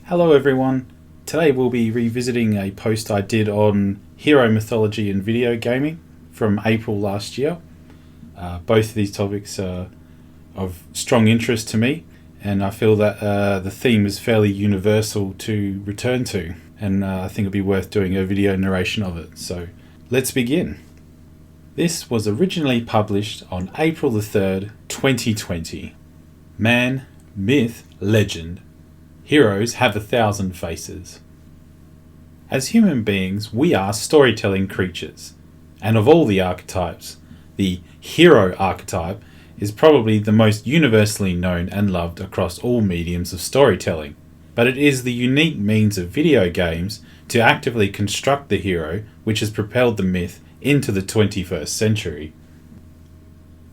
Hello everyone, today we'll be revisiting a post I did on hero mythology and video gaming from April last year. Both of these topics are of strong interest to me, and I feel that the theme is fairly universal to return to, and I think it'll be worth doing a video narration of it. So let's begin. This was originally published on April the 3rd, 2020. Man, myth, legend. Heroes have 1,000 faces. As human beings, we are storytelling creatures, and of all the archetypes, the hero archetype is probably the most universally known and loved across all mediums of storytelling. But it is the unique means of video games to actively construct the hero which has propelled the myth into the 21st century.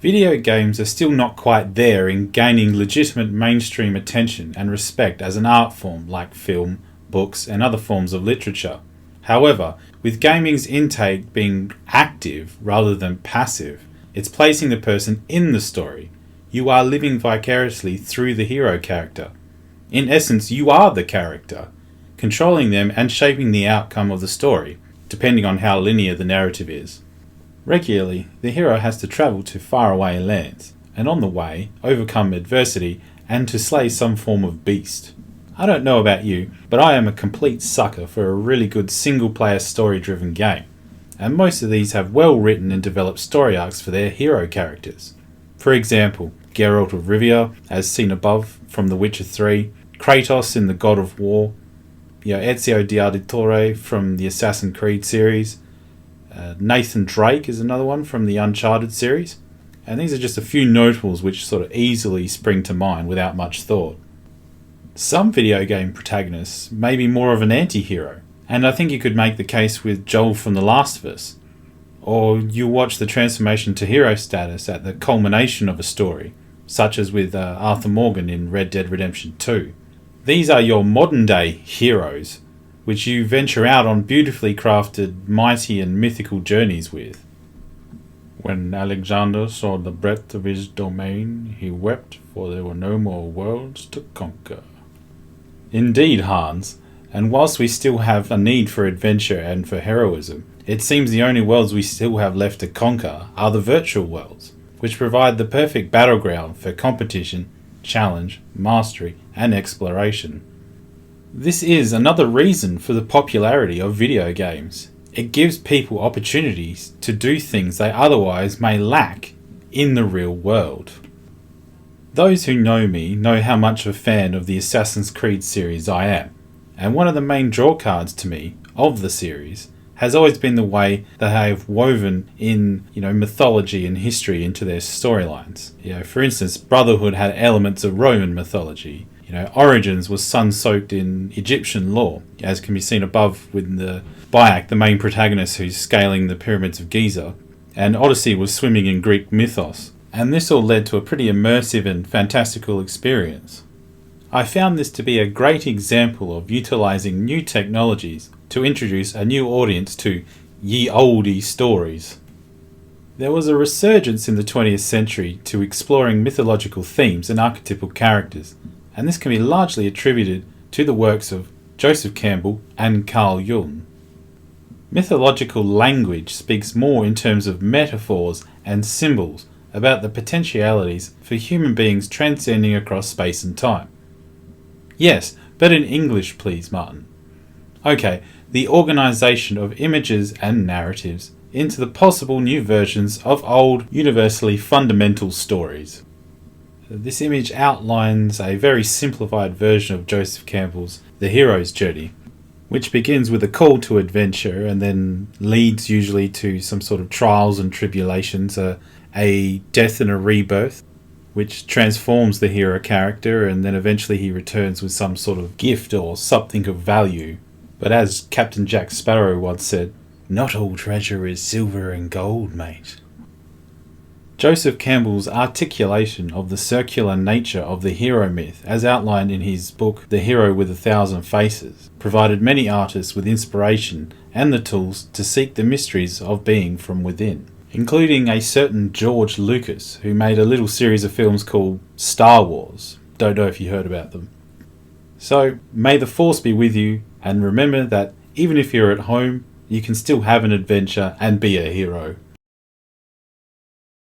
Video games are still not quite there in gaining legitimate mainstream attention and respect as an art form like film, books and other forms of literature. However, with gaming's intake being active rather than passive, it's placing the person in the story. You are living vicariously through the hero character. In essence, you are the character, controlling them and shaping the outcome of the story, depending on how linear the narrative is. Regularly, the hero has to travel to faraway lands, and on the way, overcome adversity and to slay some form of beast. I don't know about you, but I am a complete sucker for a really good single-player story-driven game, and most of these have well-written and developed story arcs for their hero characters. For example, Geralt of Rivia, as seen above from The Witcher 3, Kratos in the God of War, Ezio de Auditore from the Assassin's Creed series, Nathan Drake is another one from the Uncharted series, and these are just a few notables which sort of easily spring to mind without much thought. Some video game protagonists may be more of an anti-hero, and I think you could make the case with Joel from The Last of Us, or you watch the transformation to hero status at the culmination of a story, such as with Arthur Morgan in Red Dead Redemption 2. These are your modern day heroes, which you venture out on beautifully crafted, mighty and mythical journeys with. When Alexander saw the breadth of his domain, he wept, for there were no more worlds to conquer. Indeed, Hans, and whilst we still have a need for adventure and for heroism, it seems the only worlds we still have left to conquer are the virtual worlds, which provide the perfect battleground for competition, challenge, mastery and exploration. This is another reason for the popularity of video games. It gives people opportunities to do things they otherwise may lack in the real world. Those who know me know how much of a fan of the Assassin's Creed series I am, and one of the main drawcards to me of the series has always been the way they have woven in, mythology and history into their storylines. For instance, Brotherhood had elements of Roman mythology. Origins was sun-soaked in Egyptian lore, as can be seen above with the Bayek, the main protagonist who's scaling the pyramids of Giza, and Odyssey was swimming in Greek mythos, and this all led to a pretty immersive and fantastical experience. I found this to be a great example of utilising new technologies to introduce a new audience to ye olde stories. There was a resurgence in the 20th century to exploring mythological themes and archetypal characters, and this can be largely attributed to the works of Joseph Campbell and Carl Jung. Mythological language speaks more in terms of metaphors and symbols about the potentialities for human beings transcending across space and time. Yes, but in English please, Martin. Okay, the organisation of images and narratives into the possible new versions of old, universally fundamental stories. This image outlines a very simplified version of Joseph Campbell's The Hero's Journey, which begins with a call to adventure and then leads usually to some sort of trials and tribulations, a death and a rebirth, which transforms the hero character, and then eventually he returns with some sort of gift or something of value. But as Captain Jack Sparrow once said, "Not all treasure is silver and gold, mate." Joseph Campbell's articulation of the circular nature of the hero myth, as outlined in his book The Hero with 1,000 Faces, provided many artists with inspiration and the tools to seek the mysteries of being from within, including a certain George Lucas, who made a little series of films called Star Wars. Don't know if you heard about them. So, may the Force be with you, and remember that even if you're at home, you can still have an adventure and be a hero.